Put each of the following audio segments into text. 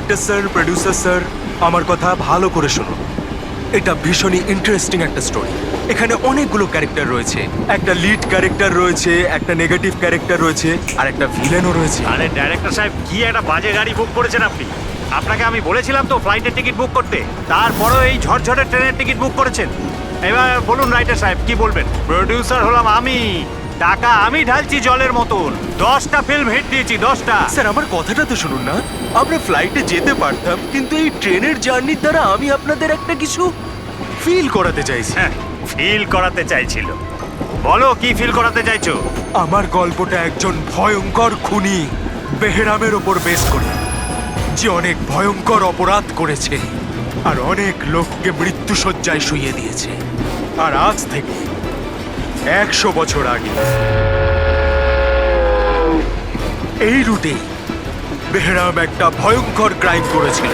Director sir, producer sir, আমার কথা ভালো করে শুনুন। এটা ভীষণই ইন্টারেস্টিং একটা স্টোরি। এখানে অনেকগুলো ক্যারেক্টার রয়েছে, একটা লিড ক্যারেক্টার রয়েছে, একটা নেগেটিভ ক্যারেক্টার রয়েছে, আর একটা ভিলেনও রয়েছে। আরে ডাইরেক্টর সাহেব, কি একটা বাজে গাড়ি বুক করেছেন আপনি। আপনাকে আমি বলেছিলাম তো ফ্লাইটের টিকিট বুক করতে, তারপরেও এই ঝড়ঝড়ে ট্রেনের টিকিট বুক করেছেন। এবার বলুন রাইটার সাহেব, কি বলবেন? প্রোডিউসার হলাম আমি, টাকা আমি ঢালছি জলের মতন। 10টা ফিল্ম হিট দিয়েছি, 10টা। স্যার আমার কথাটা তো শুনুন না। আমরা ফ্লাইটে যেতে পারতাম, কিন্তু এই ট্রেনের জার্নির দ্বারা আমি আপনাদের একটা কিছু ফিল করাতে চাইছি। হ্যাঁ, ফিল করাতে চাইছিল। বলো কি ফিল করাতে চাইছো? আমার গল্পটা একজন ভয়ঙ্কর খুনি বেহরামের ওপর বেস করে, যে অনেক ভয়ঙ্কর অপরাধ করেছে আর অনেক লোককে মৃত্যুশয্যায় শুইয়ে দিয়েছে। আর আজ থেকে 100 বছর আগে এই রুটে বেহরাম একটা ভয়ঙ্কর ক্রাইম করেছিল।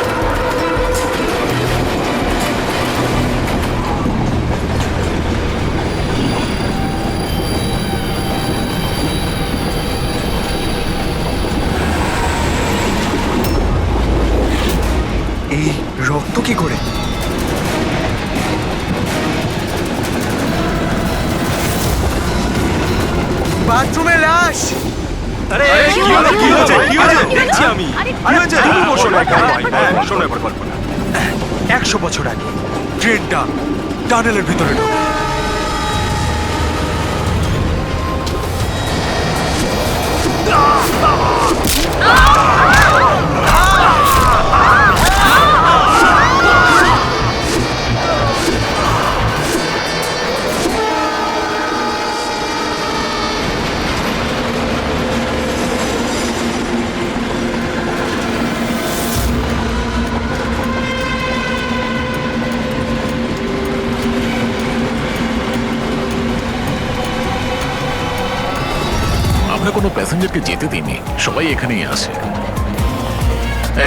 এই রক্ত কি করে? বাথরুমে লাশ। আরে কি হয়েছে? কি হয়েছে? কি হয়েছে? দেখছি আমি। কি হয়েছে? তুমি বসো না এখানে। হ্যাঁ, শোনো এবার গল্পটা। 100 বছর আগে ট্রেনটা টানেলের ভিতরে ঢোকে। আমরা কোনো প্যাসেঞ্জারকে যেতে দিইনি, সবাই এখানেই আছে।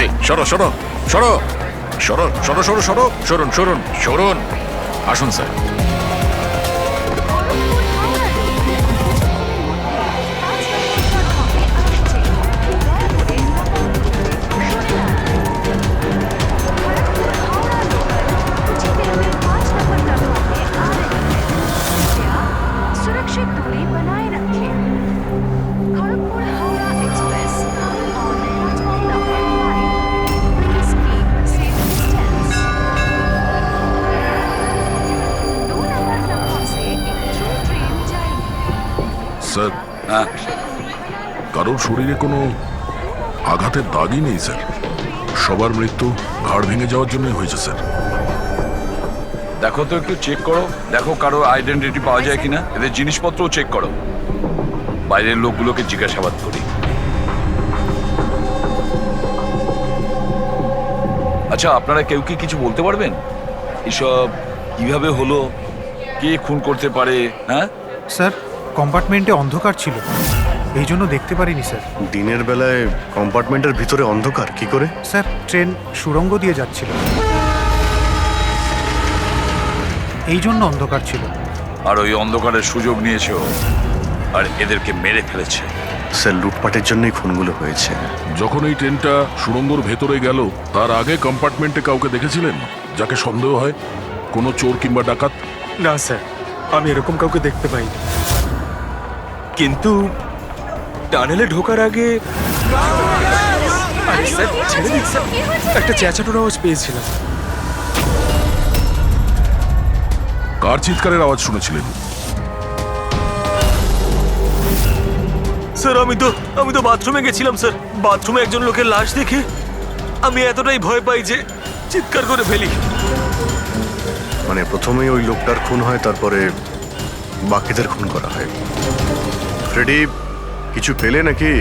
এই সরো সরো সরো সরো সরো সরো সরো সরুন সরুন সরুন, আসুন স্যার। सुरक्षित दूरी बनाए रखें। Kharagpur Howrah express on platform number 5. Please keep safe distance. 2 number platform से एक थ्रू ट्रेन जाएगी। স্যার, কারোর শরীরে কোনো আঘাতের দাগই নেই স্যার। সবার মৃত্যু ঘাড় ভেঙে যাওয়ার জন্যই হয়েছে স্যার। দেখো তো, একটু চেক করো, দেখো কারো আইডেন্টিটি পাওয়া যায় কিনা। এদের জিনিসপত্রও চেক করো। বাইরের লোকগুলোকে জিজ্ঞাসাবাদ করি। আচ্ছা, আপনারা কেউ কি কিছু বলতে পারবেন? এসব কিভাবে হলো, কে খুন করতে পারে? হ্যাঁ স্যার, কম্পার্টমেন্টে অন্ধকার ছিল, এই জন্য দেখতে পারিনি স্যার। দিনের বেলায় কম্পার্টমেন্টের ভিতরে অন্ধকার কি করে? স্যার, ট্রেন সুড়ঙ্গ দিয়ে যাচ্ছিল, এই জন্য অন্ধকার ছিল। আর ওই অন্ধকারের সুযোগ নিয়েছে ও, আর এদেরকে মেরে ফেলেছে। স্যার, লুটপাটের জন্যই খুনগুলো হয়েছে। যখন এই ট্রেনটা সুড়ঙ্গর ভেতরে গেল, তার আগে কম্পার্টমেন্টে কাউকে দেখেছিলেন যাকে সন্দেহ হয়? কোনো চোর কিংবা ডাকাত? না স্যার, আমি এরকম কাউকে দেখতে পাইনি। কিন্তু টানেলে ঢোকার আগে আরে স্যার, ছেড়ে দিন স্যার, একটা চেঁচানোর আওয়াজ পেয়েছিলাম। কার চিৎকারের আওয়াজ শুনেছিলেন? স্যার আমি তো বাথরুমে গেছিলাম স্যার। বাথরুমে একজন লোকের লাশ দেখে আমি এতটাই ভয় পাই যে চিৎকার করে ফেলি। মানে প্রথমেই ওই লোকটার খুন হয়, তারপরে বাকিদের খুন করা হয়। ফ্রেডি, কিছু পেলে নাকি?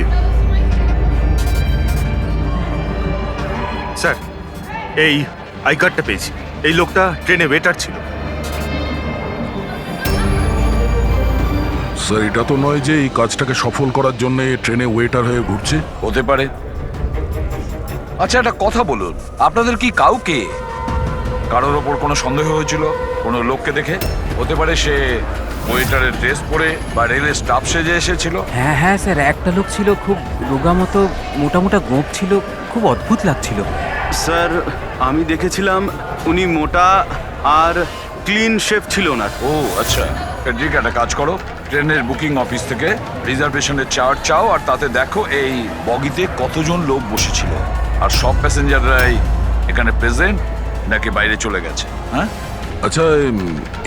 স্যার, এই আই কার্ডটা পেয়েছি। এই লোকটা ট্রেনে ওয়েটার ছিল। স্যার, এটা তো নয় যে এই কাজটাকে সফল করার জন্য ট্রেনে ওয়েটার হয়ে ঘুরছে। হতে পারে। আচ্ছা, একটা কথা বলুন, আপনাদের কি কাউকে কারোর ওপর কোনো সন্দেহ হয়েছিল কোনো লোককে দেখে? হতে পারে সে ওয়েটারের ড্রেস পরে বা রেলের স্টাফ সেজে এসেছিল। হ্যাঁ হ্যাঁ স্যার, একটা লোক ছিল, খুব রোগা মতো মোটা মোটা গোঁফ ছিল, খুব অদ্ভুত লাগছিল। স্যার আমি দেখেছিলাম উনি মোটা আর ক্লিন শেফ ছিল না। ও আচ্ছা, ফেডরিক একটা কাজ করো, ট্রেনের বুকিং অফিস থেকে রিজার্ভেশনের চার্ট চাও আর তাতে দেখো এই বগিতে কতজন লোক বসেছিল আর সব প্যাসেঞ্জাররাই এখানে প্রেজেন্ট নাকি বাইরে চলে গেছে। হ্যাঁ, আচ্ছা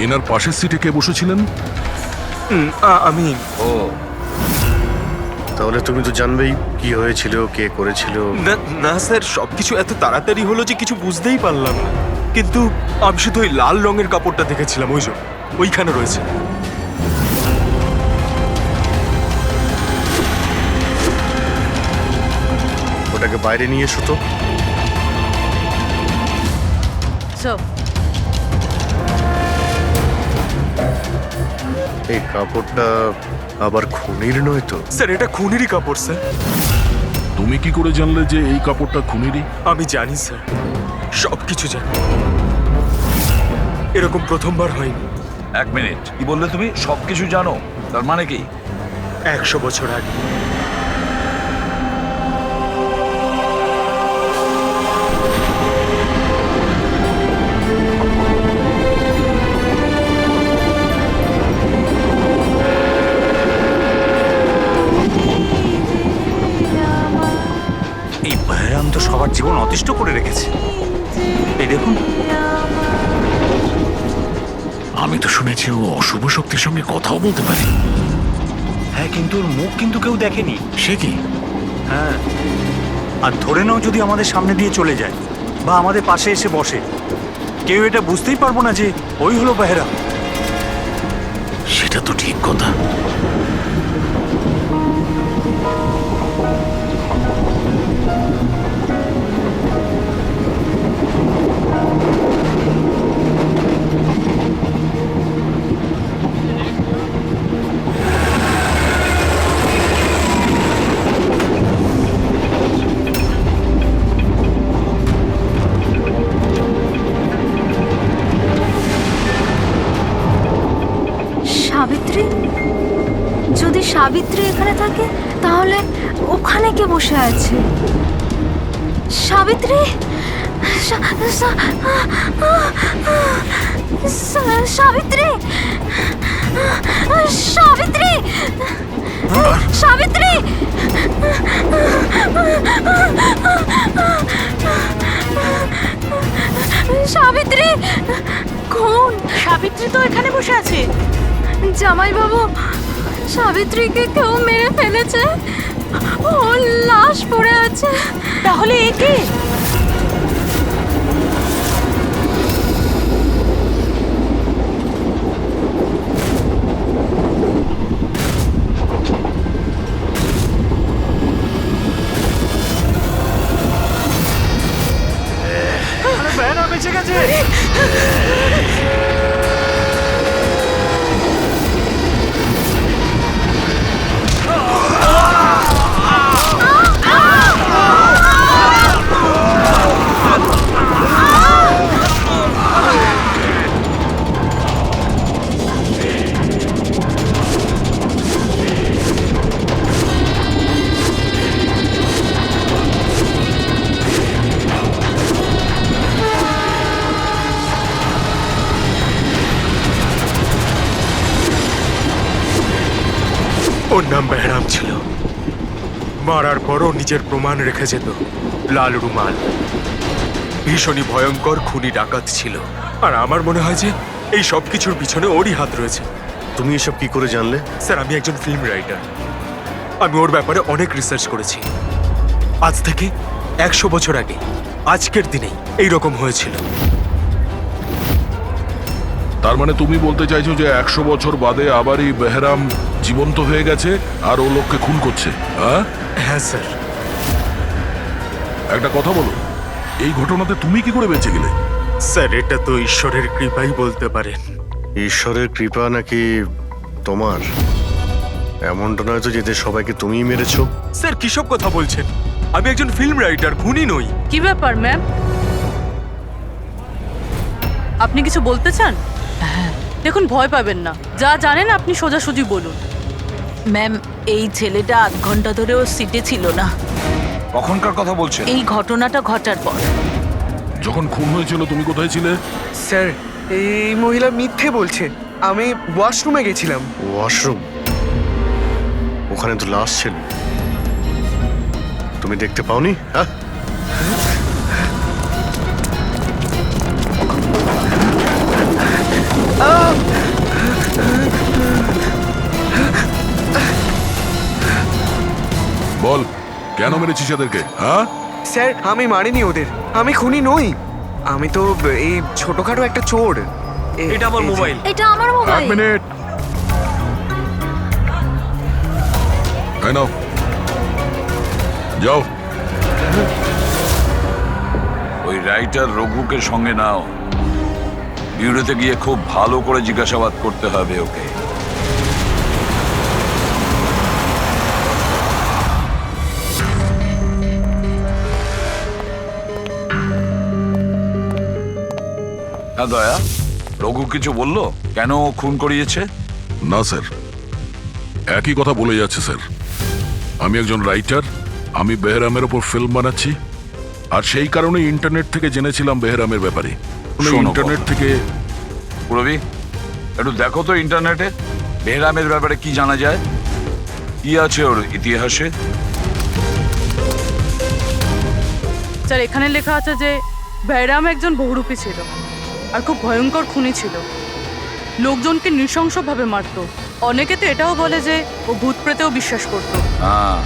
এনার পাশের সিটে কে বসেছিলেন? আমি ও তাহলে তুমি তো জানবেই কি হয়েছিল, কে করেছিল। না স্যার, সবকিছু এত তাড়াতাড়ি হলো যে কিছু বুঝতেই পারলাম না। কিন্তু আমি শুধু ওই লাল রঙের কাপড়টা দেখেছিলাম, ওই যে ওইখানে রয়েছে। ওটাকে বাইরে নিয়ে এসো তো। এই কাপড়টা আবার খুনির নয় তো? স্যার এটা খুনেরই কাপড় স্যার। তুমি কি করে জানলে যে এই কাপড়টা খুনেরই? আমি জানি স্যার, সবকিছু জানি। এরকম প্রথমবার হয়নি। এক মিনিট, কি বললে তুমি? সবকিছু জানো তার মানে কি? 100 বছর আগে এই বহরাম তো সবার জীবন অতিষ্ঠ করে রেখেছে। এই দেখুন, আমি তো শুনেছি ও অশুভ শক্তির সঙ্গে কথাও বলতে পারে। হ্যাঁ কিন্তু ওর মুখ কিন্তু কেউ দেখেনি। সে কি? হ্যাঁ, আর ধরে নাও যদি আমাদের সামনে দিয়ে চলে যায় বা আমাদের পাশে এসে বসে, কেউ এটা বুঝতেই পারবো না যে ওই হলো বহরাম। সেটা তো ঠিক কথা। সাবিত্রী, যদি সাবিত্রী এখানে থাকে তাহলে ওখানে কে বসে আছে? সাবিত্রী, সাবিত্রী, সাবিত্রী, সাবিত্রী, সাবিত্রী, কোন সাবিত্রী? তো এখানে বসে আছে। জামাইবাবু, সাবিত্রীকে কেউ মেরে ফেলেছে, ওর লাশ পড়ে আছে। তাহলে এ কি? বহরাম বেঁচে গেছে। ওর নাম বেহরাম ছিল। মারার পরও নিজের প্রমাণ রেখে যেত, লাল রুমাল। ভীষণই ভয়ঙ্কর খুনি ডাকাত ছিল। আর আমার মনে হয় যে এই সব কিছুর পিছনে ওরই হাত রয়েছে। তুমি এসব কি করে জানলে? স্যার আমি একজন ফিল্ম রাইটার, আমি ওর ব্যাপারে অনেক রিসার্চ করেছি। আজ থেকে 100 বছর আগে আজকের দিনেই এইরকম হয়েছিল। তার মানে তুমি বলতে চাইছো যে 100 বছর বাদে আবারই বেহরাম জীবন্ত হয়ে গেছে আর ও লোককে খুন করছে? হ্যাঁ হ্যাঁ স্যার। একটা কথা বলো, এই ঘটনাতে তুমি কি করে বেঁচে গেলে? স্যার এটা তো ঈশ্বরের কৃপাই বলতে পারেন। ঈশ্বরের কৃপা নাকি তোমার? এমনটা নয় তো যেদের সবাইকে তুমিই মেরেছো? স্যার কিসব কথা বলছেন? আমি একজন ফিল্ম রাইটার, খুনি নই। কি ব্যাপার ম্যাম, আপনি কিছু বলতে চান? দেখুন, ভয় পাবেন না, যা জানেন আপনি সোজাসুজি বলুন। ম্যাম, এই ছেলেটা 8 ঘন্টা ধরে ওর সিটে ছিল না। কখনকার কথা বলছেন? এই ঘটনাটা ঘটার পর। যখন খুন হয়েছিল তুমি কোথায় ছিলে? স্যার, এই মহিলা মিথ্যে বলছে। আমি ওয়াশরুমে গেছিলাম। ওয়াশরুম? ওখানে তো লাশ ছিল, তুমি দেখতে পাওনি? হ্যাঁ, বল, কেন মেরেছিস এদেরকে? হ্যাঁ, স্যার, আমি মারিনি ওদের। আমি খুনি নই। আমি তো এই ছোটখাটো একটা চোর। এটা আমার মোবাইল। এটা আমার এক মোবাইল। মিনিট। এই নাও, যাও। ওই রাইটার রঘুকে সঙ্গে নাও। বিউরোতে গিয়ে খুব ভালো করে জিজ্ঞাসাবাদ করতে হবে ওকে। হ্যাঁ দয়া, রঘু কিছু বললো কেন ও খুন করিয়েছে? না স্যার, একই কথা বলে যাচ্ছে স্যার। আমি একজন রাইটার, আমি বেহরামের ওপর ফিল্ম বানাচ্ছি, আর সেই কারণে ইন্টারনেট থেকে জেনেছিলাম বেহরামের ব্যাপারে। শোনো ইন্টারনেট কথা। থেকে রবি, একটু দেখো তো ইন্টারনেটে বেহরামের ব্যাপারে কি জানা যায়, কি আছে ওর ইতিহাসে। স্যার, এখানে লেখা আছে যে বেহরাম একজন বহুরূপী ছিল আর খুব ভয়ঙ্কর খুনি ছিল। লোকজনকে নৃশংসভাবে মারতো। অনেকে তো এটাও বলে যে ও ভূত প্রেতেও বিশ্বাস করতো। হ্যাঁ,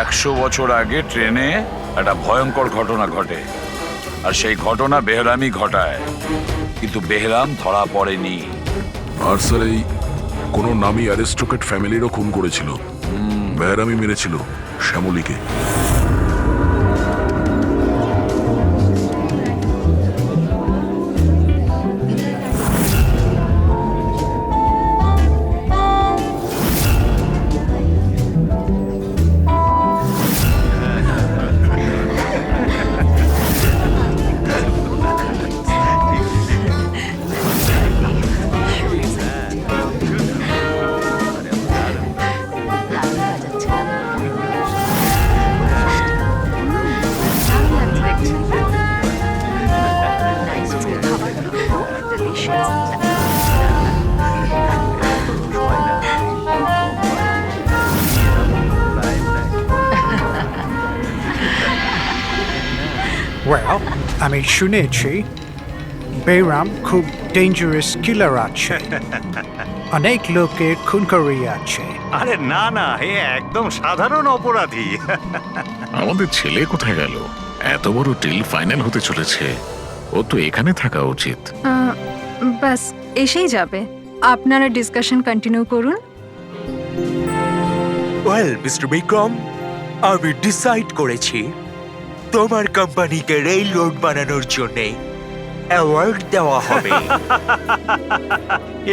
100 বছর আগে ট্রেনে একটা ভয়ঙ্কর ঘটনা ঘটে, আর সেই ঘটনা বেহরামই ঘটায়, কিন্তু বেহরাম ধরা পড়েনি। আর স্যার, এই কোনো নামী অ্যারিস্টোক্রেট ফ্যামিলিরও খুন করেছিল। বেহরামই মেরেছিল শ্যামলীকে। Well, আমি শুনেছি বেরাম খুব ডেঞ্জারাস কিলার আছে। অনেক লোকের খুন করিয়াছে। আরে না না, এ একদম সাধারণ অপরাধী। আমাদের ছেলে কোথায় গেল? এত বড় ডিল ফাইনাল হতে চলেছে, ও তো এখানে থাকা উচিত। বাস এসেই যাবে। আপনারা ডিসকাশন কন্টিনিউ করুন। ওয়েল মিস্টার বিক্রম, আমি ডিসাইড করেছি তোমার কোম্পানিকে রেল রোড বানানোর জন্য অ্যাওয়ার্ড দেওয়া হবে।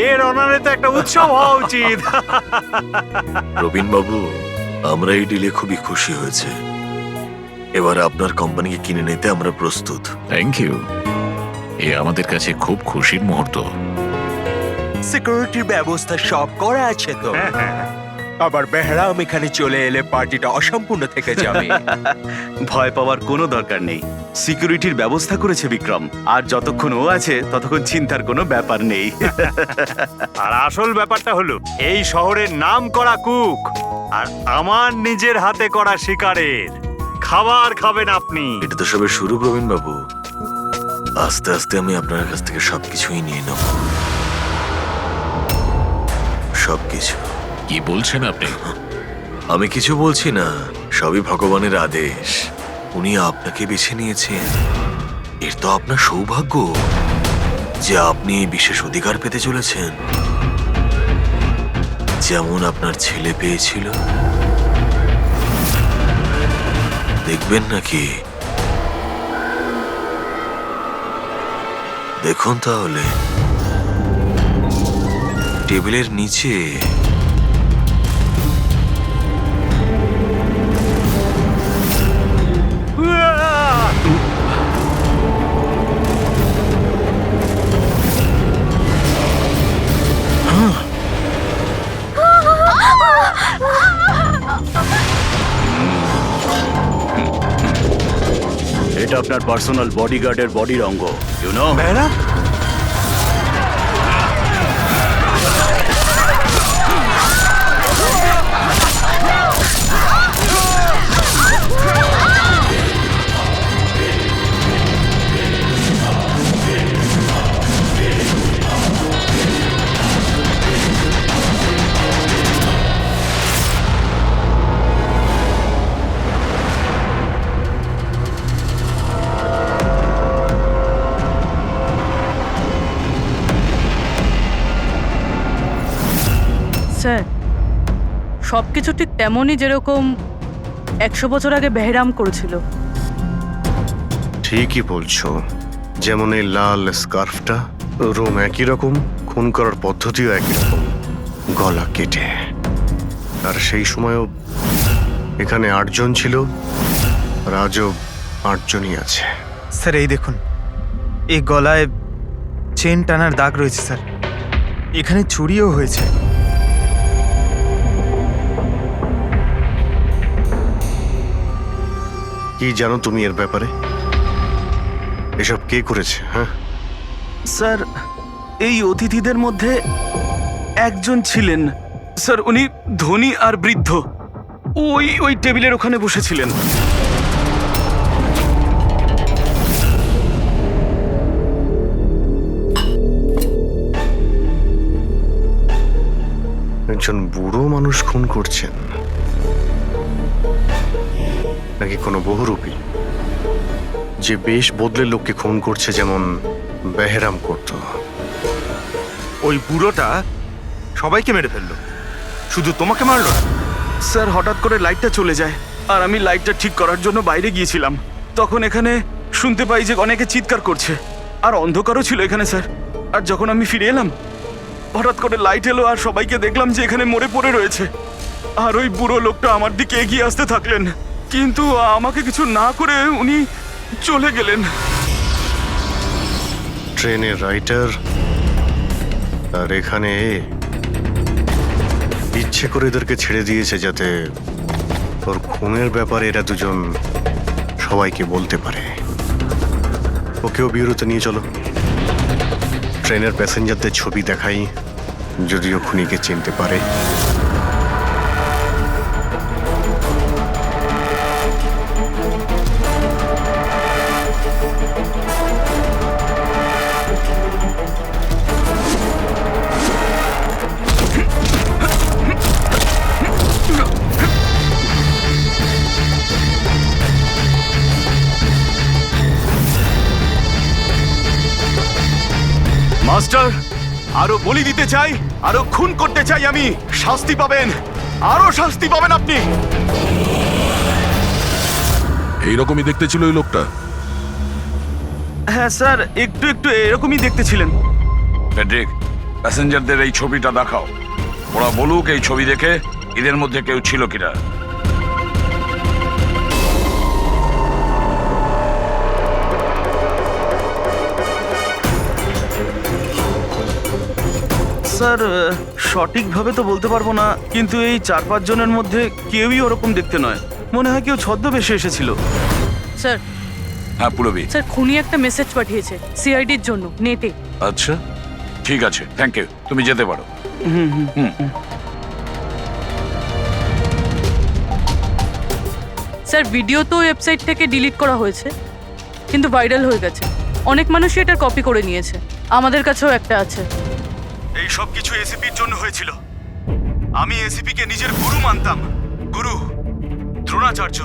এর অনারে তো একটা উৎসব হওয়া উচিত। রবিন বাবু, আমরা এই ডিলে খুবই খুশি হয়েছে। এবার আপনার কোম্পানিকে কিনে নিতে আমরা প্রস্তুত। থ্যাংক ইউ, এ আমাদের কাছে খুব খুশির মুহূর্ত। সিকিউরিটির ব্যবস্থা সব করা আছে তো? আবার বেহরাম এখানে চলে এলে পার্টিটা অসম্পূর্ণ থেকে যাবে। ভয় পাওয়ার কোনো দরকার নেই। সিকিউরিটির ব্যবস্থা করেছে বিক্রম, আর যতক্ষণ ও আছে ততক্ষণ চিন্তার কোনো ব্যাপার নেই। আর আসল ব্যাপারটা হলো, এই শহরের নাম করা কুক আর আমার নিজের হাতে করা শিকারের খাবার খাবেন আপনি। এটা তো সবে শুরু প্রবীণ বাবু, আস্তে আস্তে আমি আপনার কাছ থেকে সবকিছুই নিয়ে নেব, সবকিছু। কি বলছেন আপনি? আমি কিছু বলছি না, সবই ভগবানের আদেশ। উনি আপনাকে বেছে নিয়েছেন, এর তো আপনার সৌভাগ্য যে আপনি এই বিশেষ অধিকার পেতে চলেছেন, যেমন আপনার ছেলে পেয়েছিল। দেখবেন নাকি? দেখুন তাহলে, টেবিলের নিচে আপনার পার্সোনাল বডিগার্ডের বডির অঙ্গ, ইউ নো। বেহরাম? স্যার সব কিছু ঠিক তেমনই যেরকম 100 বছর আগে বেহরাম করেছিল। ঠিকই বলছো, যেমন এই লাল স্কার্ফটা, রুম একই রকম, খুন করার পদ্ধতিও একই রকম, গলা কেটে। আর সেই সময়ও এখানে 8 জন ছিল, আর আজও 8 জনই আছে। স্যার এই দেখুন, এই গলায় চেন টানার দাগ রয়েছে স্যার, এখানে চুরিও হয়েছে। কি জানো তুমি এর ব্যাপারে? এসব কে করেছে? হ্যাঁ, স্যার এই অতিথিদের মধ্যে একজন ছিলেন স্যার, উনি ধনী আর বৃদ্ধ, ওই টেবিলের ওখানে বসেছিলেন। একজন বুড়ো মানুষ খুন করছেন নাকি কোনো বহুরূপী যে বেশ বদলে লোককে খুন করছে, যেমন বেহরাম করত? ওই বুড়োটা সবাইকে মেরে ফেললো, শুধু তোমাকে মারলো না? স্যার হঠাৎ করে লাইটটা চলে যায়, আর আমি লাইটটা ঠিক করার জন্য বাইরে গিয়েছিলাম। তখন এখানে শুনতে পাই যে অনেকে চিৎকার করছে, আর অন্ধকারও ছিল এখানে স্যার। আর যখন আমি ফিরে এলাম, হঠাৎ করে লাইট এলো আর সবাইকে দেখলাম যে এখানে মরে পড়ে রয়েছে। আর ওই বুড়ো লোকটা আমার দিকে এগিয়ে আসতে থাকলেন, কিন্তু আমাকে কিছু না করে উনি চলে গেলেন। ট্রেনের রাইটার আর এখানে ইচ্ছে করে এদেরকে ছেড়ে দিয়েছে যাতে ওর খুনের ব্যাপারে এরা দুজন সবাইকে বলতে পারে। ওকেও বিরতি নিয়ে চলো, ট্রেনের প্যাসেঞ্জারদের ছবি দেখাই, যদিও খুনিকে চিনতে পারে। মাস্টার, আরো বলি দিতে চাই, আরো খুন করতে চাই আমি। শাস্তি পাবেন, আরো শাস্তি পাবেন আপনি। এইরকমই দেখতে ছিল ওই লোকটা। হ্যাঁ স্যার, একটু একটু এরকমই দেখতে ছিলেন। প্যাট্রিক, প্যাসেঞ্জারদের এই ছবিটা দেখাও, ওরা বলুক এই ছবি দেখে এদের মধ্যে কেউ ছিল কিনা। স্যার সঠিকভাবে তো বলতে পারবো না, কিন্তু এই 4-5 জনের মধ্যে কেউই ওরকম দেখতে নয়। মনে হয় কেউ ছদ্মবেশে এসেছিল। স্যার হ্যাঁ পুরবি। স্যার খুনি একটা মেসেজ পাঠিয়েছে সিআইডির জন্য নেটে। আচ্ছা ঠিক আছে, থ্যাংক ইউ, তুমি যেতে পারো। স্যার ভিডিও তো ওয়েবসাইট থেকে ডিলিট করা হয়েছে, কিন্তু ভাইরাল হয়ে গেছে। অনেক মানুষই এটা কপি করে নিয়েছে, আমাদের কাছেও একটা আছে। এই সব কিছু এসিপির জন্য হয়েছিল। আমি এসিপিকে নিজের গুরু মানতাম, গুরু দ্রোণাচার্য,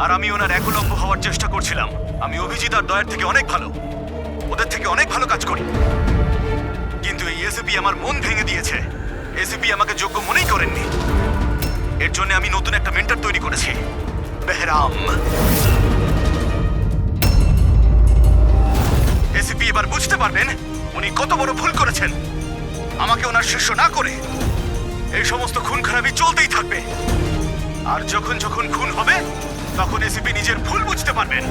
আর আমি ওনার একলব্য হওয়ার চেষ্টা করছিলাম। আমি অভিজিৎ আর দয়ের থেকে অনেক ভালো, ওদের থেকে অনেক ভালো কাজ করি, কিন্তু এই এসিপি আমার মন ভেঙে দিয়েছে। এসিপি আমাকে যোগ্য মনেই করেননি। এর জন্য আমি নতুন একটা মেন্টর তৈরি করেছি, বেহরাম। এসিপি এবার বুঝতে পারবেন উনি কত বড় ভুল করেছেন। আমাকে ওনার শিষ্য না করে এই সমস্ত খুন খারাপি চলতেই থাকবে, আর যখন যখন খুন হবে তখন এসিপি নিজের ভুল বুঝতে পারবেন।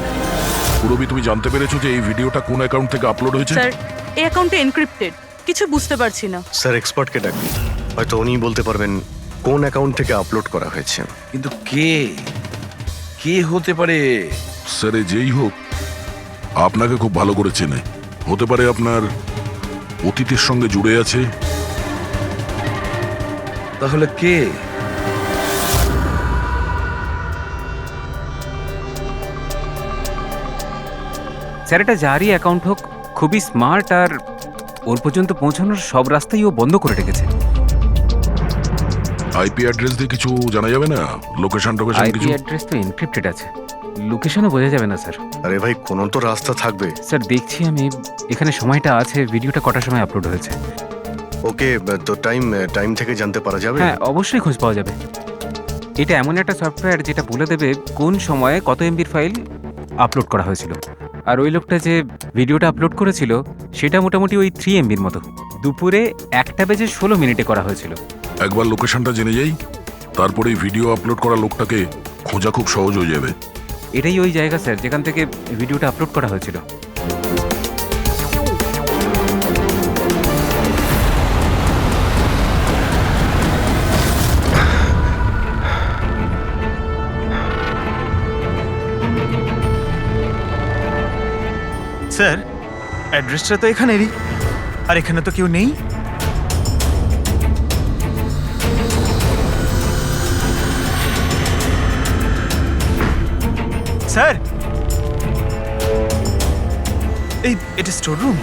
পুরবি, তুমি জানতে পেরেছো যে এই ভিডিওটা কোন অ্যাকাউন্ট থেকে আপলোড হয়েছে? স্যার এই অ্যাকাউন্টে এনক্রিপ্টেড, কিছু বুঝতে পারছি না। স্যার এক্সপার্টকে ডাকুন, হয়তো উনিই বলতে পারবেন কোন অ্যাকাউন্ট থেকে আপলোড করা হয়েছে। কিন্তু কে কে হতে পারে? স্যার যেই হোক, আপনাকে খুব ভালো করে চেনে। হতে পারে আপনার অতীতের সঙ্গে জুড়ে আছে। তাহলে কে? স্যার এটা যারই অ্যাকাউন্ট হোক, খুবই স্মার্ট, আর ওর পর্যন্ত পৌঁছানোর সব রাস্তাই ও বন্ধ করে রেখেছে। আইপি অ্যাড্রেস দিয়ে কিছু জানা যাবে না? লোকেশন টোকেশন আইপি কিছু? অ্যাড্রেস তো এনক্রিপ্টেড আছে, লোকেশনও বোঝা যাবে না স্যার। আরে ভাই, কোনো তো রাস্তা থাকবে। স্যার দেখছি আমি, এখানে সময়টা আছে, ভিডিওটা কটার সময় আপলোড হয়েছে। ওকে, তো টাইম থেকে জানতে পারা যাবে? হ্যাঁ, অবশ্যই খোঁজ পাওয়া যাবে। এটা এমন একটা সফটওয়্যার যেটা বলে দেবে কোন সময়ে কত এমবির ফাইল আপলোড করা হয়েছিল। আর ওই লোকটা যে ভিডিওটা আপলোড করেছিল সেটা মোটামুটি ওই 3 এমবির মতো। দুপুরে 1:16 করা হয়েছিল। একবার লোকেশনটা জেনে যাই, তারপরে ভিডিও আপলোড করা লোকটাকে খোঁজা খুব সহজ হয়ে যাবে। এটাই ওই জায়গা স্যার যেখান থেকে ভিডিওটা আপলোড করা হয়েছিল। স্যার, অ্যাড্রেসটা তো এখানেরই, আর এখানে তো কেউ নেই। স্যার, এটা স্টোর রুম।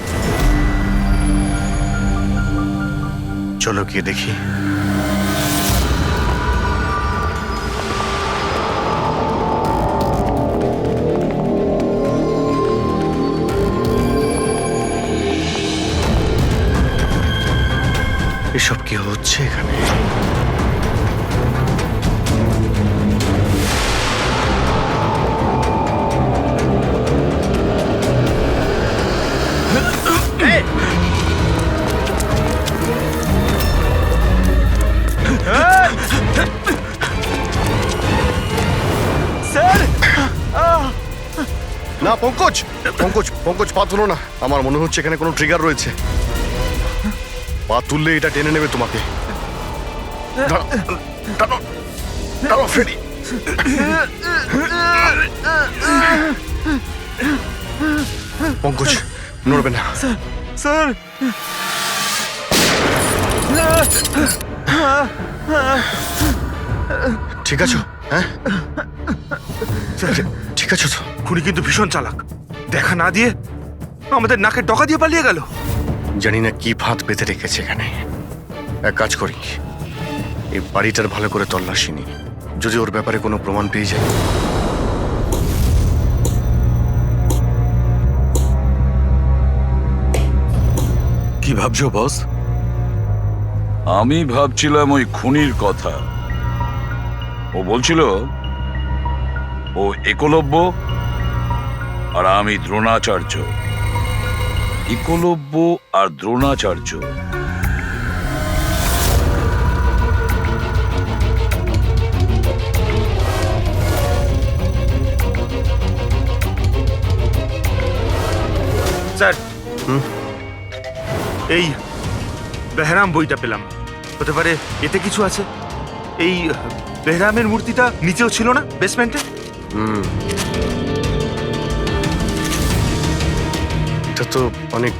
চলো গিয়ে দেখি। এসব কি হচ্ছে এখানে? না পঙ্কজ, পঙ্কজ পা তুলো না। আমার মনে হচ্ছে এখানে কোনো ট্রিগার রয়েছে। পা তুললে এটা টেনে নেবে তোমাকে। দাঁড়াও ফ্রেডি। পঙ্কজ নড়বে না। স্যার, ঠিক আছো? হ্যাঁ, ঠিক আছো তো? খুনি কিন্তু ভীষণ চালাক, দেখা না দিয়ে আমাদের নাকের ডকা দিয়ে পালিয়ে গেল। জানি না কি ফাঁদ পেতে রেখেছে এখানে। এক কাজ করি, এই বাড়িটার ভালো করে তল্লাশি নি, যদি ওর ব্যাপারে কোনো প্রমাণ পেয়ে যায়। কি ভাবছো বস? আমি ভাবছিলাম ওই খুনির কথা। ও বলছিল ও একলব্য আর আমি দ্রোণাচার্য। একলব্য আর দ্রোণাচার্য। স্যার, এই বেহরাম বইটা পেলাম, হতে পারে এতে কিছু আছে। এই বেহরামের মূর্তিটা নিচেও ছিল না, বেসমেন্টে? এটা তো অনেক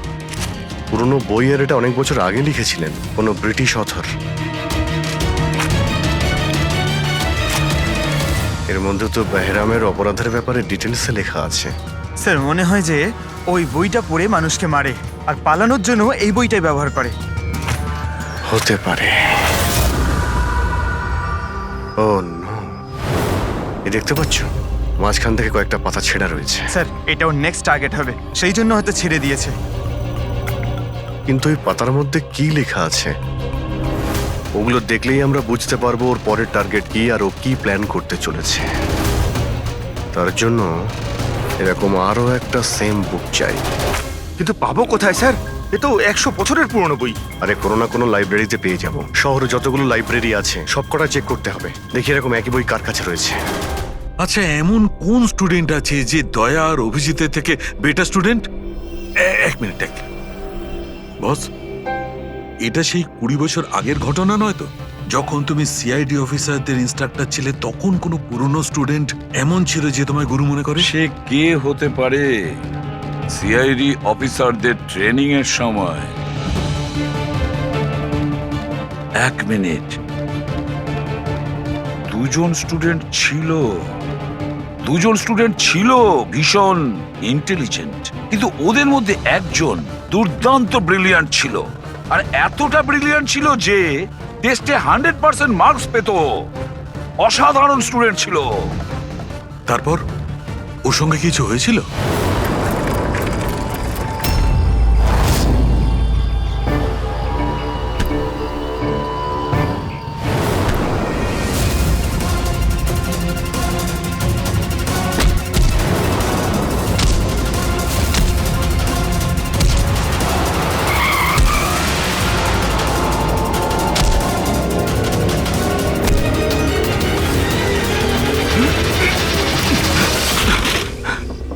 পুরনো বই, আর এটা অনেক বছর আগে লিখেছিলেন কোনো ব্রিটিশ অথর। এর মধ্যে তো বেহরামের অপরাধের ব্যাপারে ডিটেলসে লেখা আছে। স্যার মনে হয় যে ওই বইটা পড়ে মানুষকে মারে, আর পালানোর জন্য এই বইটাই ব্যবহার করে। হতে পারে। ও নো, এই দেখতে পাচ্ছ মাঝখান থেকে কয়েকটা পাতা ছেঁড়া রয়েছে। স্যার, এটাও নেক্সট টার্গেট হবে, সেই জন্য হয়তো ছেড়ে দিয়েছে। কিন্তু এই পাতার মধ্যে কি লেখা আছে ওগুলো দেখলেই আমরা বুঝতে পারবো ওর পরের টার্গেট কি আর ও কি প্ল্যান করতে চলেছে। তার জন্য এরকম আরো একটা সেম বুক চাই। কিন্তু পাবো কোথায় স্যার? এ তো 100 বছরের পুরনো বই। আরে কোনো না কোনো লাইব্রেরিতে পেয়ে যাব। শহরে যতগুলো লাইব্রেরি আছে সবকটা চেক করতে হবে, দেখি এরকম একই বই কার কাছে রয়েছে। আচ্ছা, এমন কোন স্টুডেন্ট আছে যে দয়া আর অভিজিতের থেকে বেটার স্টুডেন্ট? এক মিনিট বস, এটা সেই 20 বছর আগের ঘটনা নয় তো? যখন তুমি সিআইডি অফিসারদের ইনস্ট্রাক্টর ছিলে, তখন কোনো পুরনো স্টুডেন্ট এমন ছিল যে তোমায় গুরু মনে করে? সে কে হতে পারে সিআইডি অফিসারদের ট্রেনিং এর সময় 1 মিনিট, দুজন স্টুডেন্ট ছিল ভীষণ ইন্টেলিজেন্ট, কিন্তু ওদের মধ্যে একজন দুর্দান্ত ব্রিলিয়ান্ট ছিল, আর এতটা ব্রিলিয়ান্ট ছিল যে টেস্টে 100% মার্কস পেত। অসাধারণ স্টুডেন্ট ছিল। তারপর ওর সঙ্গে কিছু হয়েছিল?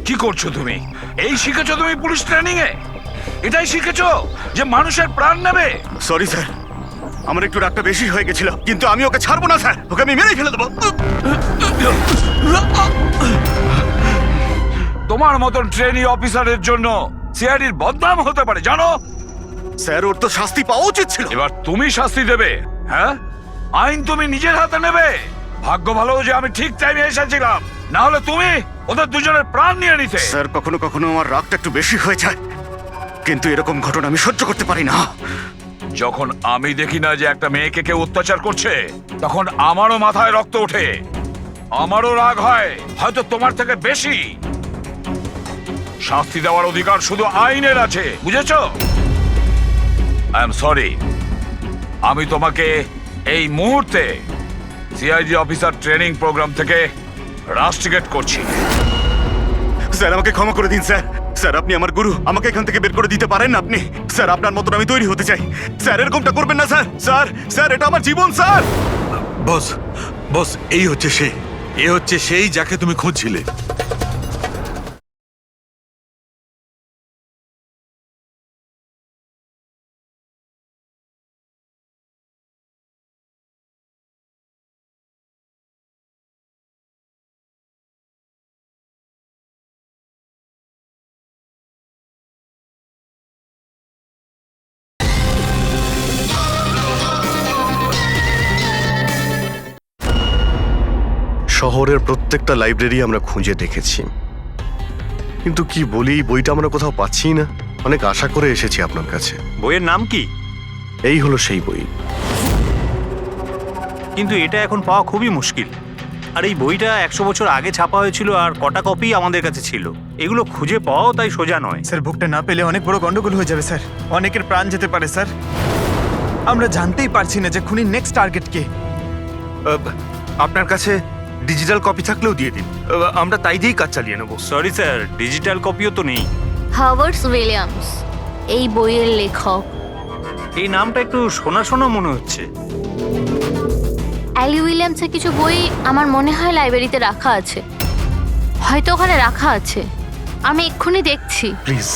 কি করছো তুমি? এই শিখেছো তুমি পুলিশ ট্রেনিং এ? এটাই শিখেছো যে মানুষের প্রাণ নেবে? সরি স্যার, আমার একটু রাগটা বেশি হয়ে গেছিল, কিন্তু আমি ওকে ছাড়বো না স্যার, ওকে আমি মেরেই ফেলে দেবো। তোমার মতন ট্রেনি অফিসারের জন্য সিআইডির বদনাম হতে পারে, জানো? স্যার, ওর তো শাস্তি পাওয়া উচিত ছিল। এবার তুমি শাস্তি দেবে। হ্যাঁ, আইন তুমি নিজের হাতে নেবে। ভাগ্য ভালো যে আমি ঠিক টাইমে এসেছিলাম, না হলে তুমি ওদের দুজনের প্রাণ নিয়ে নিতে। স্যার, কখনো কখনো আমার রাগটা একটু বেশি হয়ে যায়, কিন্তু এরকম ঘটনা আমি সহ্য করতে পারি না। যখন আমি দেখি না যে একটা মেয়েকে কেউ অত্যাচার করছে, তখন আমারও মাথায় রক্ত ওঠে, আমারও রাগ হয়, হয়তো তোমার থেকে বেশি। শাস্তি দেওয়ার অধিকার শুধু আইনের আছে, বুঝেছো? আই এম সরি, আমি তোমাকে এই মুহূর্তে সিআইডি অফিসার ট্রেনিং প্রোগ্রাম থেকে রাস্টিকেট করছি। স্যার, আমাকে ক্ষমা করে দিন স্যার। স্যার, আপনি আমার গুরু, আমাকে এখান থেকে বের করে দিতে পারেন না আপনি? স্যার, আপনার মতন আমি তৈরি হতে চাই। স্যার, এরকমটা করবেন না স্যার। স্যার, স্যার, এটা আমার জীবন স্যার। বস, বস, এই হচ্ছে সে, এ হচ্ছে সেই যাকে তুমি খুঁজছিলে। শহরের প্রত্যেকটা লাইব্রেরি আমরা খুঁজে দেখেছি, কিন্তু কি বলি, এই বইটা আমরা কোথাও পাচ্ছি না। অনেক আশা করে এসেছি আপনার কাছে। বইয়ের নাম কি? এই হলো সেই বই। কিন্তু এটা এখন পাওয়া খুবই মুশকিল। আর এই বইটা 100 বছর আগে ছাপা হয়েছিল, আর কটা কপি আমাদের কাছে ছিল। এগুলো খুঁজে পাওয়াও তাই সোজা নয়। স্যার, বুকটা না পেলে অনেক বড় গন্ডগোল হয়ে যাবে স্যার। অনেকের প্রাণ যেতে পারে স্যার। আমরা জানতেই পারছি না যে খুনির নেক্সট টার্গেট কে। আপনার কাছে ডিজিটাল কপি থাকলেও দিয়ে দিন, আমরা তাই দিয়েই কাজ চালিয়ে নেব। সরি স্যার, ডিজিটাল কপিও তো নেই। হাওয়ার্ড উইলিয়ামস এই বইয়ের লেখক। এই নামটা একটু শোনা শোনা মনে হচ্ছে। অ্যালি উইলিয়ামসের কিছু বই আমার মনে হয় লাইব্রেরিতে রাখা আছে, হয়তো ওখানে রাখা আছে। আমি এক্ষুনি দেখছি। প্লিজ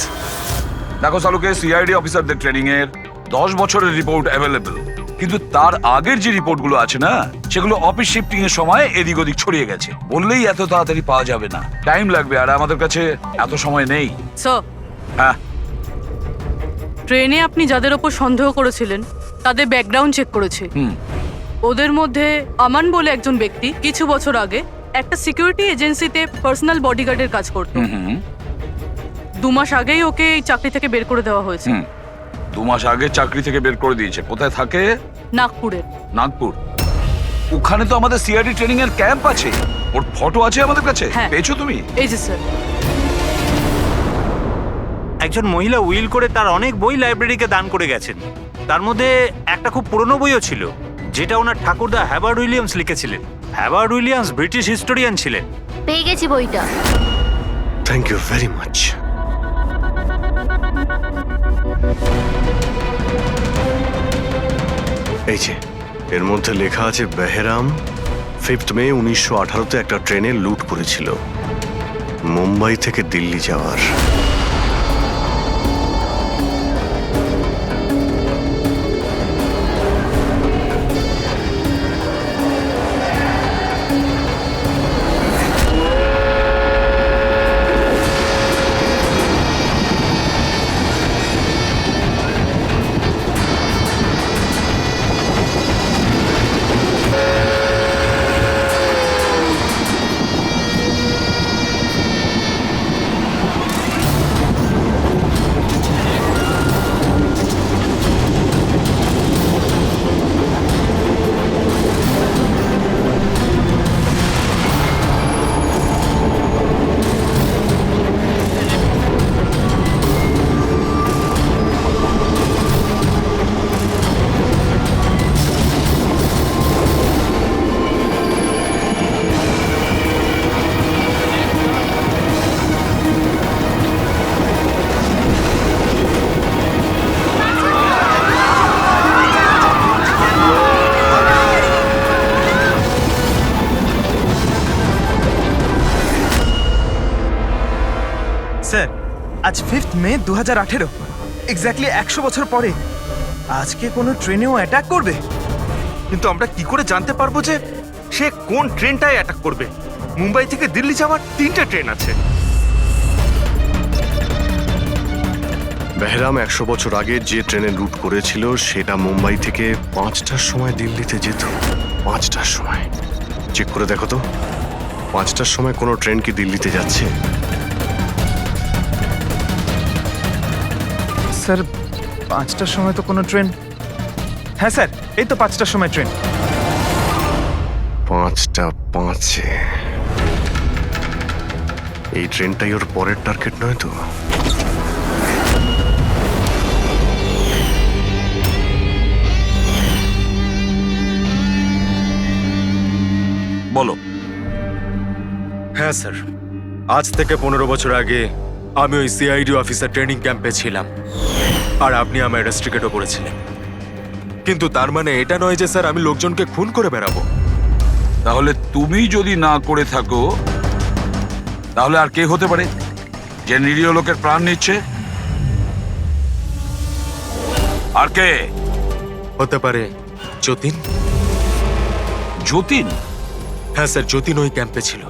দেখো সালুকে, সিআইডি অফিসারদের ট্রেনিং এর 10 বছরের রিপোর্ট অ্যাভেলেবল, কিন্তু তার আগের যে রিপোর্টগুলো আছে না, সেগুলো অফিস শিফটিং এর সময় এদিক ওদিক ছড়িয়ে গেছে। বললেই এত তাড়াতাড়ি পাওয়া যাবে না, টাইম লাগবে, আর আমাদের কাছে এত সময় নেই। স্যার, হ্যাঁ, ট্রেনে আপনি যাদের ওপর সন্দেহ করেছিলেন তাদের ব্যাকগ্রাউন্ড চেক করেছে। ওদের মধ্যে আমান বলে একজন ব্যক্তি কিছু বছর আগে একটা সিকিউরিটি এজেন্সিতে পার্সোনাল বডিগার্ডের কাজ করত। 2 মাস আগেই ওকে এই চাকরি থেকে বের করে দেওয়া হয়েছে। 2 মাস আগে চাকরি থেকে বের করে দিয়েছে। কোথায় থাকে? নাগপুরে। নাগপুর? ওখানে তো আমাদের সিআইডি ট্রেনিং এর ক্যাম্প আছে, ওর ফটো আছে আমাদের কাছে। পেয়েছো তুমি? এই যে স্যার। একজন মহিলা উইল করে তার অনেক বই লাইব্রেরিকে দান করে গেছেন। তার মধ্যে একটা খুব পুরনো বইও ছিল, যেটা ওনার ঠাকুরদা হ্যাওয়ার্ড উইলিয়ামস লিখেছিলেন। হ্যাওয়ার্ড উইলিয়ামস ব্রিটিশ হিস্টোরিয়ান ছিলেন। পেয়ে গেছি বইটা। Thank you very much. এই যে এর মধ্যে লেখা আছে, বেহরাম 5 মে 1918-তে একটা ট্রেনে লুট করেছিল মুম্বাই থেকে দিল্লি যাওয়ার। আজ 5th মে 2018, এক্স্যাক্টলি 100 বছর পরে আজকে কোনো ট্রেনেও অ্যাটাক করবে। কিন্তু আমরা কি করে জানতে পারবো যে সে কোন ট্রেনটায় অ্যাটাক করবে? মুম্বাই থেকে দিল্লি যাওয়ার 3টে ট্রেন আছে। বেহরাম 100 বছর আগে যে ট্রেনে রুট করেছিল সেটা মুম্বাই থেকে 5টার সময় দিল্লিতে যেত। 5টার সময় চেক করে দেখো তো, 5টার সময় কোনো ট্রেন কি দিল্লিতে যাচ্ছে? স্যার 5টার সময় তো কোনো ট্রেন, হ্যাঁ স্যার এই তো 5টার সময় ট্রেন। 5টা 5-এ এই ট্রেনটাই ওর পরের টার্গেট নয় তো? বলো। হ্যাঁ স্যার, আজ থেকে 15 বছর আগে আমি ওই সিআইডি অফিসার ট্রেনিং ক্যাম্পে ছিলাম, আর আপনি আমায় রেস্ট্রিকেটও করেছিলেন। কিন্তু তার মানে এটা নয় যে স্যার আমি লোকজনকে খুন করে বেড়াবো। তাহলে তুমি যদি না করে থাকো তাহলে আর কে হতে পারে যে নিরীহ লোকের প্রাণ নিচ্ছে? আর কে হতে পারে? যতীন। যতীন? হ্যাঁ স্যার, যতীন ওই ক্যাম্পে ছিল,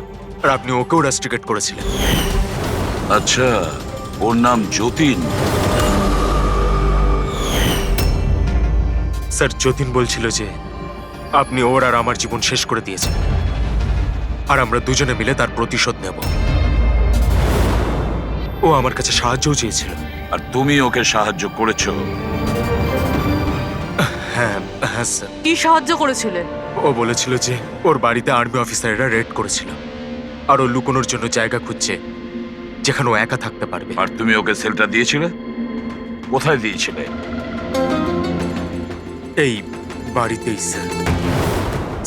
আর আপনি ওকেও রেস্ট্রিকেট করেছিলেন। আচ্ছা, ওর নাম যতীন? স্যার যতীন বলছিল যে আপনি ওর আর আমার জীবন শেষ করে দিয়েছেন, আর আমরা দুজনে মিলে তার প্রতিশোধ নেব। ও আমার কাছে সাহায্যও চেয়েছিল। আর তুমি ওকে সাহায্য করেছো? হ্যাঁ হ্যাঁ স্যার। কি সাহায্য করেছিলেন? ও বলেছিল যে ওর বাড়িতে আর্মি অফিসাররা রেড করেছিল, আর ও লুকোনোর জন্য জায়গা খুঁজছে যেখানে ও একা থাকতে পারবে। আর তুমি ওকে সেলটা দিয়েছিলে? কোথায় দিয়েছিলে? এই বাড়িতেই স্যার।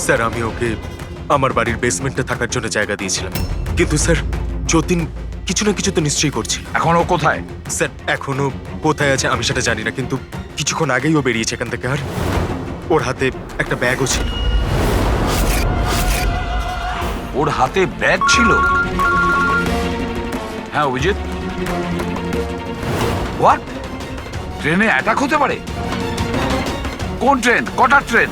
স্যার আমি ওকে আমার বাড়ির বেসমেন্টে থাকার জন্য জায়গা দিয়েছিলাম, কিন্তু স্যার যতীন কিছু না কিছু তো নিশ্চয়ই করছিল। এখন ও কোথায়? স্যার এখনো কোথায় আছে আমি সেটা জানি না, কিন্তু কিছুক্ষণ আগেই ও বেরিয়েছে এখান থেকে, আর ওর হাতে একটা ব্যাগও ছিল। ওর হাতে ব্যাগ ছিল? হ্যাঁ অভিজিৎ, হোয়াট? ট্রেনে অ্যাটাক হতে পারে? কোন ট্রেন? কটার ট্রেন?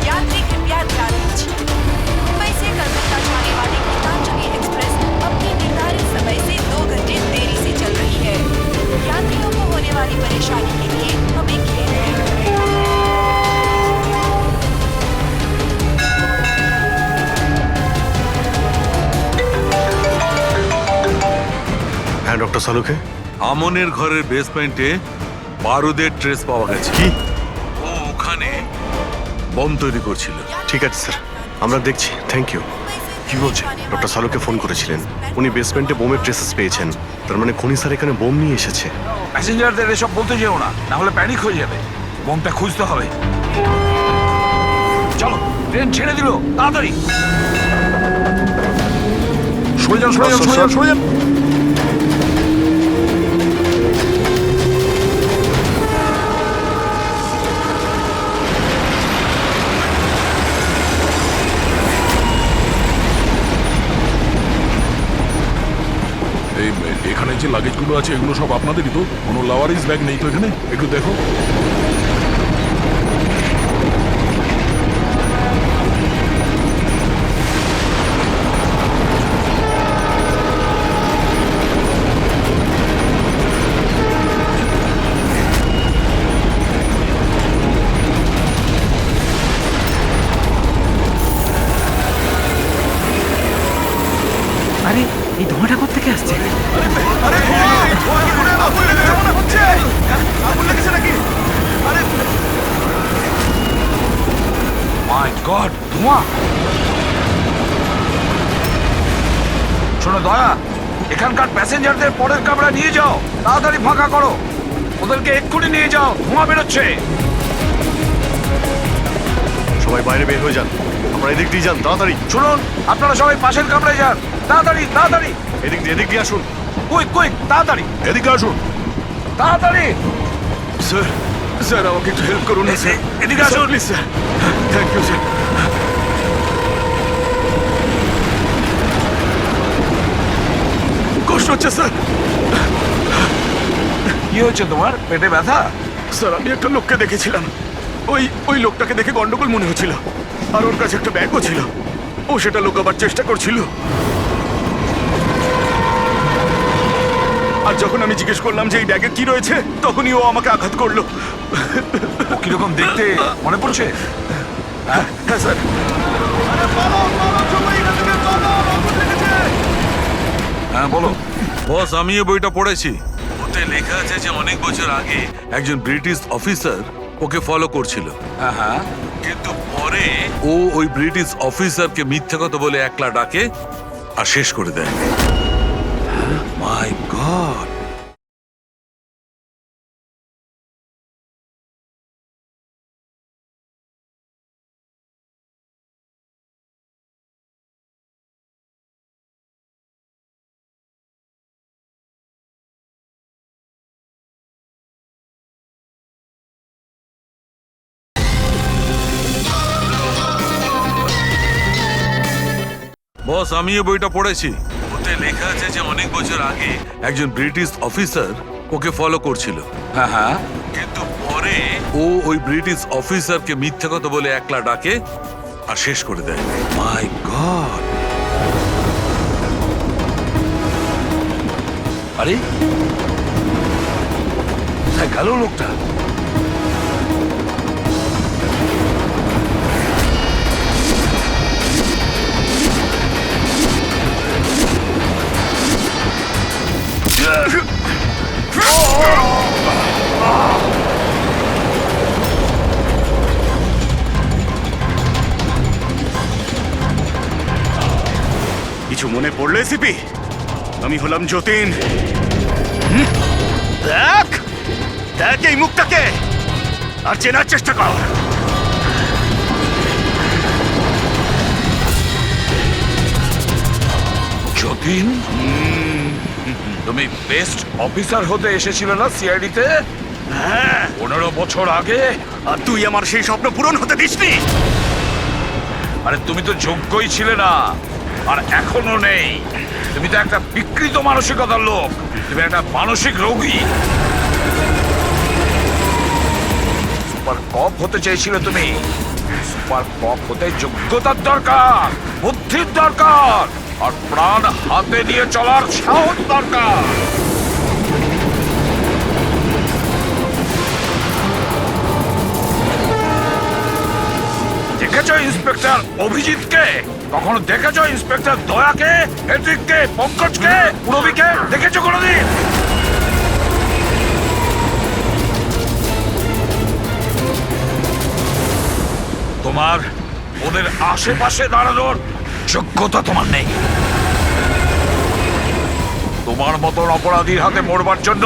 यात्री कृपया ध्यान दीजिए, मुंबई से कलकत्ता जाने वाली गीतांजलि एक्सप्रेस अपनी निर्धारित समय से 2 घंटे देरी से चल रही है। यात्रियों को होने वाली परेशानी के लिए हमें खेद है। হ্যাঁ ডক্টর সালুকে? আমনের ঘরের বেসমেন্টে বারুদের ট্রেস পাওয়া গেছে। কি? ও ওখানে বম তৈরি করছিল। ঠিক আছে স্যার, আমরা দেখছি। Thank you. কি বলছে? ডক্টর সালুকে ফোন করেছিলেন, উনি বেসমেন্টে বোমের ট্রেসেস পেয়েছেন। তার মানে খনি স্যার এখানে বোম নিয়ে এসেছে। প্যাসেঞ্জারদের এসব বলতে যেও না, না হলে প্যানিক হয়ে যাবে। বোমটা খুঁজতে হবে। চলো, ট্রেন ছেড়ে দিল, তাড়াতাড়ি সরে যান, সরে যান, সরে যান, সরে যান। এখানে যে লাগেজগুলো আছে এগুলো সব আপনাদেরই তো? কোনো লাওয়ারিস ব্যাগ নেই তো এখানে? একটু দেখো। আরে এই ধোঁয়াটা কোত্থেকে আসছে? মাই গড, ধোঁয়া! শোনো দয়া, এখানকার প্যাসেঞ্জারদের পরের কামরা নিয়ে যাও, তাড়াতাড়ি ফাঁকা করো। ওদেরকে এক্ষুনি নিয়ে যাও, ধোঁয়া বেরোচ্ছে। সবাই বাইরে বের হয়ে যান, আমরা এদিক দিয়ে যান, তাড়াতাড়ি। শুনুন, আপনারা সবাই পাশের কামরায় যান, তাড়াতাড়ি তাড়াতাড়ি। এদিক দিয়ে আসুন। কুইক কুইক, তাড়াতাড়ি এদিকে আসুন। তাড়াতাড়ি। স্যার, স্যার আমাকে একটু হেল্প করুন না স্যার। এদিকে আসুন please sir. Thank you sir. কষ্ট হচ্ছে স্যার। কি হয়েছে তোমার? পেটে ব্যথা? স্যার আমি একটা লোককে দেখেছিলাম, ওই লোকটাকে দেখে গন্ডগোল মনে হচ্ছিল, আর ওর কাছে একটা ব্যাগও ছিল। ও সেটা লুকাবার চেষ্টা করছিল। আর যখন আমি জিজ্ঞেস করলাম যে এই ব্যাগে কি রয়েছে, তখনই ও আমাকে আঘাত করলো। ও কিরকম দেখতে মনে পড়ছে? হ্যাঁ স্যার। হ্যাঁ বলো। বস, আমি এই বইটা পড়েছি। ওতে লেখা আছে যে অনেক বছর আগে একজন ব্রিটিশ অফিসার ওকে ফলো করছিল। হ্যাঁ হ্যাঁ। কিন্তু পরে ও ওই ব্রিটিশ অফিসারকে মিথ্যা কথা বলে একলা ডাকে আর শেষ করে দেয়। মাই গড। বস, আমি এই বইটা পড়েছি। ওতে লেখা আছে যে অনেক বছর আগে একজন ব্রিটিশ অফিসার ওকে ফলো করছিল। হ্যাঁ হ্যাঁ। কিন্তু পরে ও ওই ব্রিটিশ অফিসারকে মিথ্যা কথা বলে একলা ডাকে আর শেষ করে দেয়। মাই গড। আরে কোথায় গেল লোকটা? কিছু মনে পড়লো এসিপি? আমি হলাম যতীন। দেখ দেখ এই মুখটাকে, আর চেনার চেষ্টা কর। যতীন, তুমি বেস্ট অফিসার হতে এসেছিলে না সিআইডিতে? হ্যাঁ, 15 বছর আগে। আর তুই আমার সেই স্বপ্ন পূরণ হতে দিসনি। আরে তুমি তো যোগ্যই ছিলে না, আর এখনো নেই। তুমি তো একটা বিকৃত মানসিকতার লোক, তুমি একটা মানসিক রোগী। সুপার কপ হতে চেয়েছিলে তুমি। সুপার কপ হতে যোগ্যতার দরকার, বুদ্ধির দরকার, আর প্রাণ হাতে নিয়ে চলার সাহস দরকার। দেখেছো ইন্সপেক্টর অভিজিৎকে? কখনো দেখেছো ইন্সপেক্টর দয়াকে, হেট্রিককে, পঙ্কজকে, পুরবীকে? দেখেছো কোনোদিন? তোমার ওদের আশেপাশে দাঁড়ানোর যোগ্যতা তোমার নেই। তোমার মতন অপরাধীর হাতে মরবার জন্য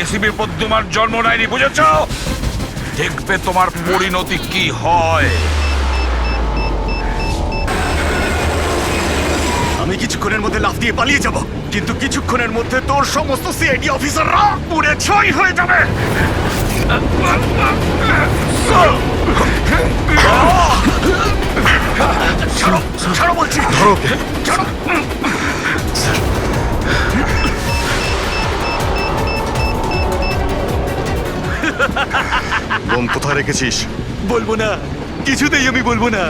এসিবি প্রদ্যুমান জন্ম নেয়নি, বুঝেছ? দেখবে তোমার পরিণতি কি হয়। আমি কিছুক্ষণের মধ্যে লাফ দিয়ে পালিয়ে যাব, কিন্তু কিছুক্ষণের মধ্যে তোর সমস্ত সিআইডি অফিসাররা পুড়ে ছাই হয়ে যাবে। ছাড়ো, ছাড়ো বলছি। ধরো। ছাড়ো। বোম কোথায় রেখেছিস? বলবো না, কিছুতেই আমি বলবো না।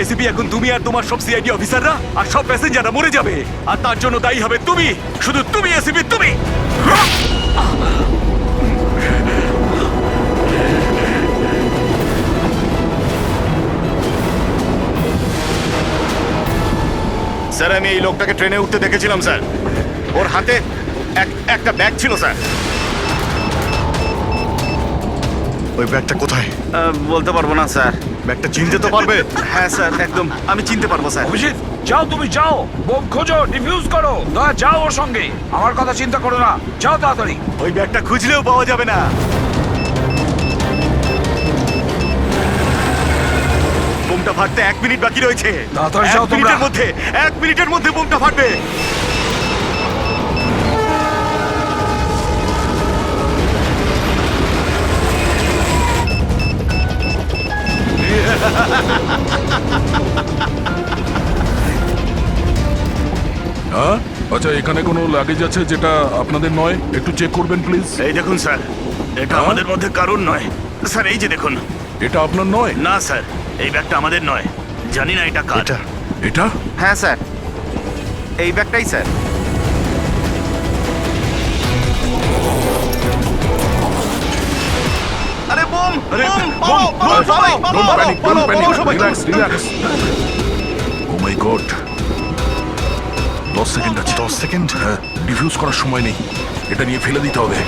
এসিপি, এখন তুমি আর তোমার সব সিআইডি অফিসাররা আর সব প্যাসেঞ্জাররা মরে যাবে, আর তার জন্য দায়ী হবে তুমি, শুধু তুমি এসিপি, তুমি। স্যার, আমি এই লোকটাকে ট্রেনে উঠতে দেখেছিলাম স্যার। ওর হাতে একটা ব্যাগ ছিল স্যার। ওই ব্যাগটা কোথায়? বলতে পারবো না স্যার। ব্যাগটা চিনতে তো পারবে? হ্যাঁ স্যার, একদম আমি চিনতে পারবো স্যার। অভিজিৎ, যাও, তুমি যাও, বোম খোঁজো, ডিফিউজ করো। দয়া, যাও ওর সঙ্গে। আমার কথা চিন্তা করো না, যাও তাড়াতাড়ি। ওই ব্যাগটা খুঁজলেও পাওয়া যাবে না। বোমটা ফাটতে 1 মিনিট বাকি রয়েছে। তাড়াতাড়ি যাও 1 মিনিটের মধ্যে 1 মিনিটের মধ্যে বোমটা ফাটবে। হ্যাঁ আচ্ছা, এখানে কোনো লাগেজ আছে যেটা আপনাদের নয়? একটু চেক করবেন প্লিজ। এই দেখুন স্যার, এটা আমাদের মধ্যে কারণ নয়। স্যার এই যে দেখুন। এটা আপনার নয়? না স্যার, এই ব্যাগটা আমাদের নয়। জানি না এটা কার। এটা? হ্যাঁ স্যার, এই ব্যাগটাই স্যার। আরে বোম! আরে বোম! বোম! পালাও, সবাই, Don't পালাও, panic, পালাও, don't panic. পালাও সবাই। Relax, relax. Oh my God. 10 second আছে। 10 সেকেন্ড? হ্যাঁ, ডিফিউজ করার সময় নেই। এটা নিয়ে ফেলে দিতে হবে।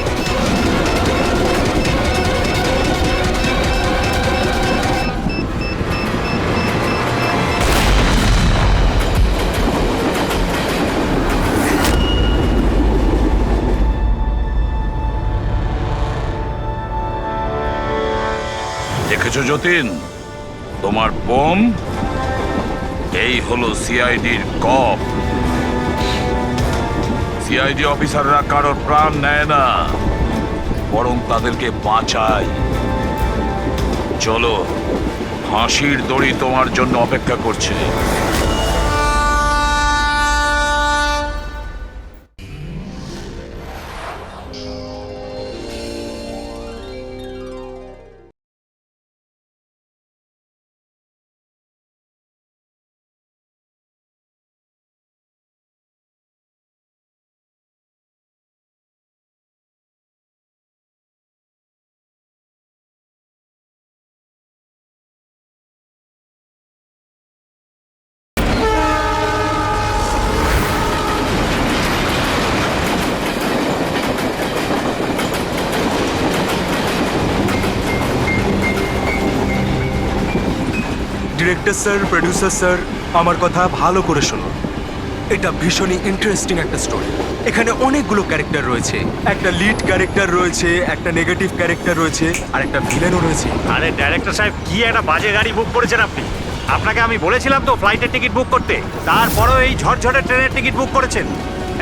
দেখেছো যতীন, তোমার বোম এই হলো সিআইডির কপ। সিআইডি অফিসাররা কারোর প্রাণ নেয় না, বরং তাদেরকে বাঁচায়। চলো, ফাঁসির দড়ি তোমার জন্য অপেক্ষা করছে। ডিরেক্টর স্যার, প্রোডিউসার স্যার, আমার কথা ভালো করে শুনুন। এটা ভীষণই ইন্টারেস্টিং একটা স্টোরি। এখানে অনেকগুলো ক্যারেক্টার রয়েছে। একটা লিড ক্যারেক্টার রয়েছে, একটা নেগেটিভ ক্যারেক্টার রয়েছে, আর একটা ভিলেনও রয়েছে। আরে ডাইরেক্টর সাহেব, কি একটা বাজে গাড়ি বুক করেছেন আপনি। আপনাকে আমি বলেছিলাম তো ফ্লাইটের টিকিট বুক করতে, তারপরেও এই ঝড়ঝড়ে ট্রেনের টিকিট বুক করেছেন।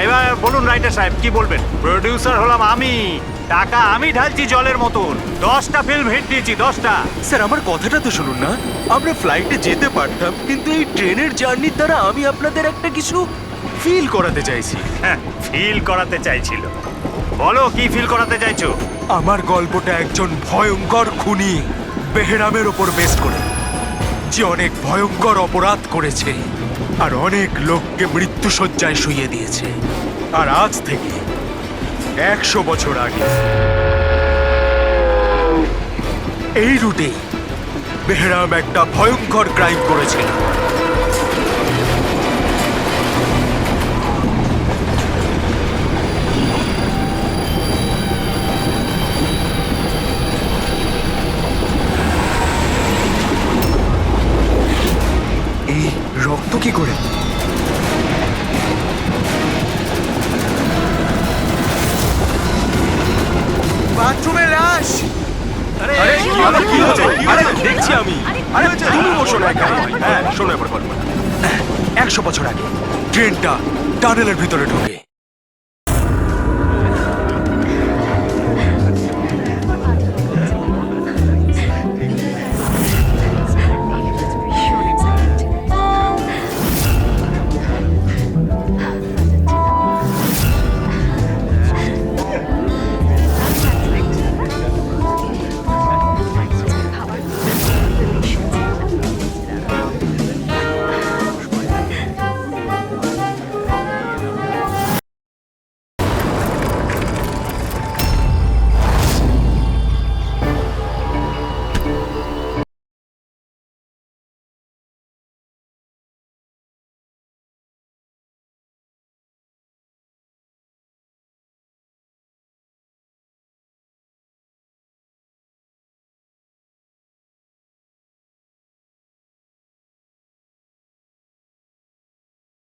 এবার বলুন রাইটার সাহেব, কি বলবেন? প্রোডিউসার হলাম আমি, টাকা আমি ঢালছি জলের মতন। 10টা ফিল্ম হিট দিয়েছি, 10টা। স্যার আমার কথাটা তো শুনুন না। আমরা ফ্লাইটে যেতে পারতাম, কিন্তু এই ট্রেনের জার্নির দ্বারা আমি আপনাদের একটা কিছু ফিল করাতে চাইছি। ফিল করাতে চাইছিল? বলো, কি ফিল করাতে চাইছো? আমার গল্পটা একজন ভয়ঙ্কর খুনি বেহরামের ওপর বেস করে, যে অনেক ভয়ঙ্কর অপরাধ করেছে আর অনেক লোককে মৃত্যুশয্যায় শুইয়ে দিয়েছে। আর আজ থেকে 100 বছর আগে এই রুটে বেহরাম একটা ভয়ঙ্কর ক্রাইম করেছিল। এই রক্ত কি করে? বাথরুমে লাশ। আরে কি হচ্ছে? আরে দেখছি আমি। আরে তুমি বসো না এখানে। হ্যাঁ, শোনো এবার বলবো। 100 বছর আগে ট্রেনটা টানেলের ভিতরে ঢোকে।